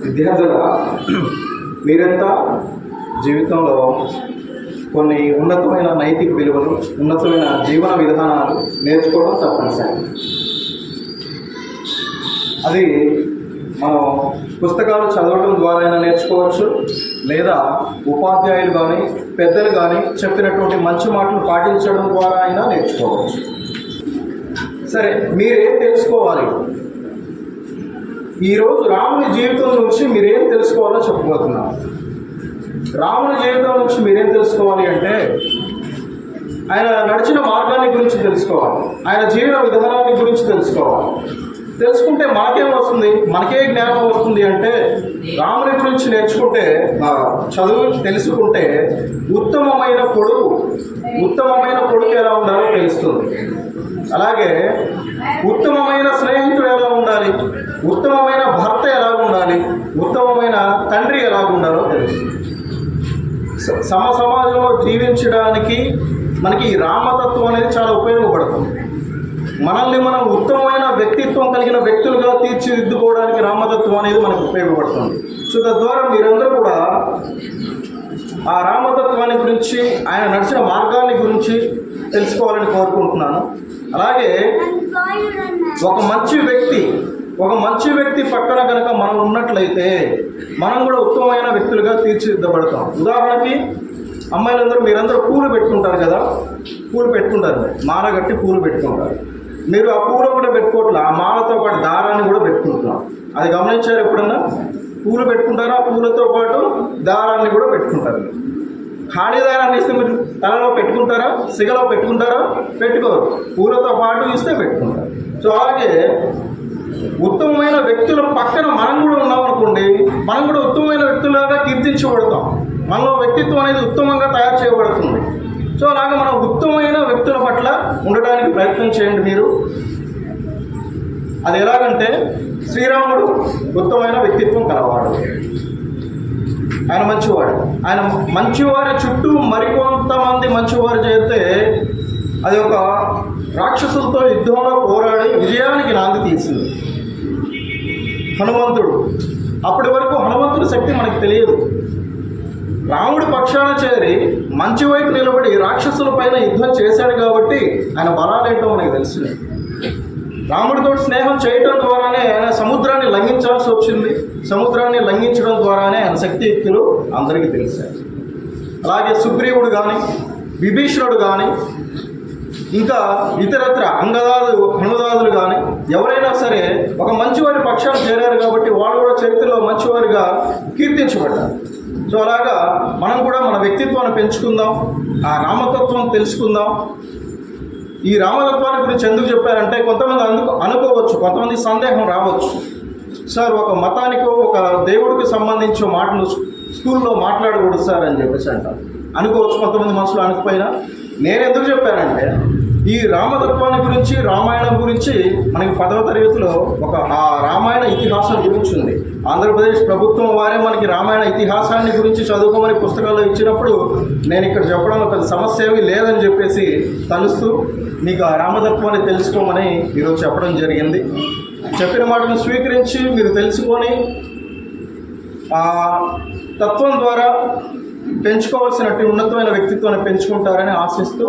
విద్యార్థుల మీరంతా జీవితంలో కొన్ని ఉన్నతమైన నైతిక విలువలు, ఉన్నతమైన జీవన విధానాలు నేర్చుకోవడం తప్పనిసరి. అది మనం పుస్తకాలు చదవడం ద్వారా అయినా నేర్చుకోవచ్చు, లేదా ఉపాధ్యాయులు కానీ పెద్దలు కానీ చెప్పినటువంటి మంచి మాటలు పాటించడం ద్వారా అయినా నేర్చుకోవచ్చు. సరే, మీరేం తెలుసుకోవాలి? ఈరోజు రాముని జీవితం నుంచి మీరేం తెలుసుకోవాలో చెప్పబోతున్నాను. రాముని జీవితం నుంచి మీరేం తెలుసుకోవాలి అంటే, ఆయన నడిచిన మార్గాన్ని గురించి తెలుసుకోవాలి, ఆయన జీవన విధానాన్ని గురించి తెలుసుకోవాలి. తెలుసుకుంటే మనకేం వస్తుంది, మనకే జ్ఞానం వస్తుంది అంటే, రాముని గురించి నేర్చుకుంటే, చదువు తెలుసుకుంటే ఉత్తమమైన కొడుకు ఎలా ఉండాలో తెలుస్తుంది. అలాగే ఉత్తమమైన స్నేహితుడు ఎలా ఉండాలి, ఉత్తమమైన భర్త ఎలా ఉండాలి, ఉత్తమమైన తండ్రి ఎలా ఉండాలో తెలుస్తుంది. సమాజంలో జీవించడానికి మనకి ఈ రామతత్వం అనేది చాలా ఉపయోగపడుతుంది. మనల్ని మనం ఉత్తమమైన వ్యక్తిత్వం కలిగిన వ్యక్తులుగా తీర్చిదిద్దుకోవడానికి రామతత్వం అనేది మనకు ఉపయోగపడుతుంది. సో తద్వారా మీరందరూ కూడా ఆ రామతత్వాన్ని గురించి, ఆయన నడిచిన మార్గాన్ని గురించి తెలుసుకోవాలని కోరుకుంటున్నాను. అలాగే ఒక మంచి వ్యక్తి పక్కన కనుక మనం ఉన్నట్లయితే మనం కూడా ఉత్తమమైన వ్యక్తులుగా తీర్చిదిద్దబడతాం. ఉదాహరణకి అమ్మాయిలందరూ, మీరందరూ పూలు పెట్టుకుంటారు కదా, పూలు పెట్టుకుంటారు, మాల కట్టి పూలు పెట్టుకుంటారు. మీరు ఆ పూలు కూడా పెట్టుకోవట్లే, ఆ మాలతో పాటు దారాన్ని కూడా పెట్టుకుంటున్నాం. అది గమనించారు ఎప్పుడన్నా? పూలు పెట్టుకుంటారు, ఆ పూలతో పాటు దారాన్ని కూడా పెట్టుకుంటారు. ఖాళీ దారాన్ని ఇస్తే మీరు తలలో పెట్టుకుంటారా, సిగలో పెట్టుకుంటారా? పెట్టుకోరు. పూలతో పాటు ఇస్తే పెట్టుకుంటారు. సో అలాగే ఉత్తమమైన వ్యక్తుల పక్కన మనం కూడా ఉన్నాం అనుకోండి, మనం కూడా ఉత్తమమైన వ్యక్తులుగా కీర్తించబడతాం. మనలో వ్యక్తిత్వం అనేది ఉత్తమంగా తయారు చేయబడుతుంది. సో అలాగే మనం ఉత్తమమైన వ్యక్తుల పట్ల ఉండడానికి ప్రయత్నం చేయండి మీరు. అది ఎలాగంటే, శ్రీరాముడు ఉత్తమమైన వ్యక్తిత్వం కలవాడు, ఆయన మంచివాడు. ఆయన మంచివారి చుట్టూ మరికొంతమంది మంచివారు చేస్తే అది ఒక రాక్షసులతో యుద్ధంలో పోరాడి విజయానికి నాంది తీసింది. హనుమంతుడు, అప్పటి వరకు హనుమంతుడి శక్తి మనకు తెలియదు. రాముడి పక్షాన చేరి మంచి వైపు నిలబడి రాక్షసుల పైన యుద్ధం చేశాడు కాబట్టి ఆయన బలాలేంటో మనకు తెలిసింది. రాముడితో స్నేహం చేయటం ద్వారానే ఆయన సముద్రాన్ని లంఘించాల్సి వచ్చింది. సముద్రాన్ని లంఘించడం ద్వారానే ఆయన శక్తియుక్తులు అందరికీ తెలిసాయి. అలాగే సుగ్రీవుడు కానీ, విభీషణుడు కానీ, ఇంకా ఇతరత్ర హనుమదాదులు కానీ ఎవరైనా సరే ఒక మంచివారి పక్షాన్ని చేరారు కాబట్టి వాళ్ళు కూడా చరిత్రలో మంచివారిగా కీర్తించబడ్డారు. సో అలాగా మనం కూడా మన వ్యక్తిత్వాన్ని పెంచుకుందాం, ఆ రామతత్వం తెలుసుకుందాం. ఈ రామతత్వాన్ని గురించి ఎందుకు చెప్పారంటే, కొంతమంది అనుకోవచ్చు, కొంతమంది సందేహం రావచ్చు, సార్ ఒక మతానికో ఒక దేవుడికి సంబంధించిన మాటలు స్కూల్లో మాట్లాడకూడదు సార్ అని చెప్పేసి అంటారు. అనుకోవచ్చు కొంతమంది మనసులో. అనుకుపోయినా నేను ఎందుకు చెప్పానంటే, ఈ రామతత్వాన్ని గురించి, రామాయణం గురించి మనకి 10వ తరగతిలో ఆ రామాయణ ఇతిహాసం గురించి ఉంది. ఆంధ్రప్రదేశ్ ప్రభుత్వం వారే మనకి రామాయణ ఇతిహాసాన్ని గురించి చదువుకోమని పుస్తకాల్లో ఇచ్చినప్పుడు నేను ఇక్కడ చెప్పడం పెద్ద సమస్య ఏమీ లేదని చెప్పేసి తలుస్తూ మీకు ఆ రామతత్వాన్ని తెలుసుకోమని ఈరోజు చెప్పడం జరిగింది. చెప్పిన మాటను స్వీకరించి మీరు తెలుసుకొని ఆ తత్వం ద్వారా పెంచుకోవాల్సినట్టు ఉన్నతమైన వ్యక్తిత్వాన్ని పెంచుకుంటారని ఆశిస్తూ